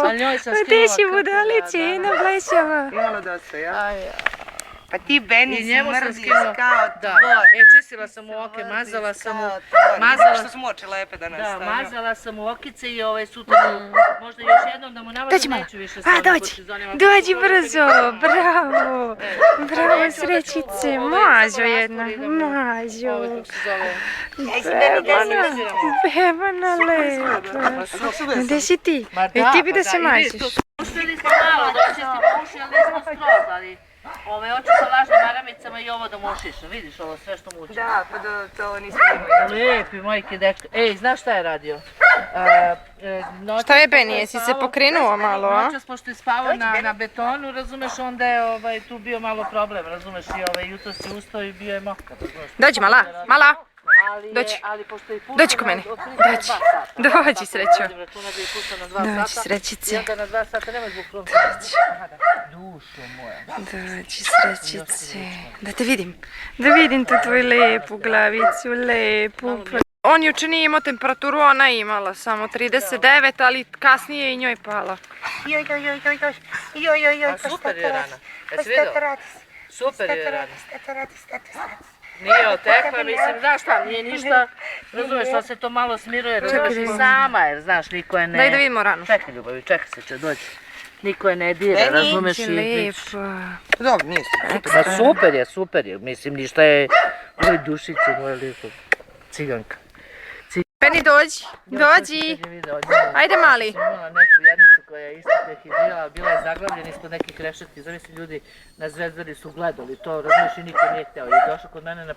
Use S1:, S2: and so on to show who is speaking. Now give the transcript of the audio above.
S1: Ali njoj sam skinula krpelja, da.
S2: blešava.
S3: Imalo dosta, ja?
S1: Aj,
S3: Pa ti Beni
S1: I
S3: si
S1: njemu sam
S3: mrdiš
S1: skinula,
S3: kao
S1: da,
S3: tvoj.
S1: čistila sam mu oke, mazala sam mu,
S3: Mazala
S1: mazala
S3: što smo oči lepe danas.
S1: da,
S3: stvarno.
S1: mazala sam mu okice i sutra možda još jednom da mu
S2: Dođi
S1: navadim,
S2: malo.
S1: neću više sa ovim
S2: Dođi.
S1: kortizonima.
S2: Dođi brzo. Bravo. Bravo, srećice. Mažo jedna. Mažo.
S1: Ovo kako se zove.
S2: Bebana lepa. Gde si ti?
S1: Ma
S2: I
S1: da,
S2: ti bi
S1: pa
S2: da se
S1: i vi,
S2: mažiš.
S1: uspjeli smo malo da očistimo uši, ali nismo skroz, ali oči sa lažnim maramicama i ovo da mušiš, vidiš ovo sve što muči.
S3: Da, pa to nismo imali.
S1: Lijepi majke dečko. Ej, znaš šta je radio?
S2: Šta je Beni, jesi se pokrenuo malo, a?
S1: Noćas pošto je spavao na betonu, razumeš, onda je tu bio malo problem, razumeš, i jutro si ustao i bio je mokar, razumeš.
S2: Dođi mala, mala. Dođi.
S1: Ali pošto je puštao
S2: Dođi ko mene. Dođi. Dođi, srećo. Dođi, srećice.
S1: I onda na 2 sata nema zbog prometa. Dušo moja.
S2: Dođi, srećice. Da te vidim. Da vidim tu tvoju lepu glavicu, lepu. On juče nije imao temperaturu, ona je imala samo 39, ali kasnije je i njoj pala.
S1: A super je rana. Jesi vidio? Super je rana. Nije otekla, mislim, znaš šta, nije ništa, razumeš, da se to malo smiruje, razumeš, i sama, jer znaš, niko je ne...
S2: Daj da vidimo ranu.
S1: Čekaj ljubavi, čekaj se će doći. Niko je ne dira, razumeš, i...
S2: Lepa.
S3: Dobro, nisi.
S1: Ma super je, mislim, ništa je... Oj, dušice moje lijepo, ciganka.
S2: Beni, dođi, dođi. Ajde, mali.
S1: Sam imala neku jednicu koja je isto dehidrirala, bila je zaglavljena ispod nekih rešetki, zove se ljudi na Zvezdari su gledali to, razumiješ, i niko nije hteo. I došao kod mene na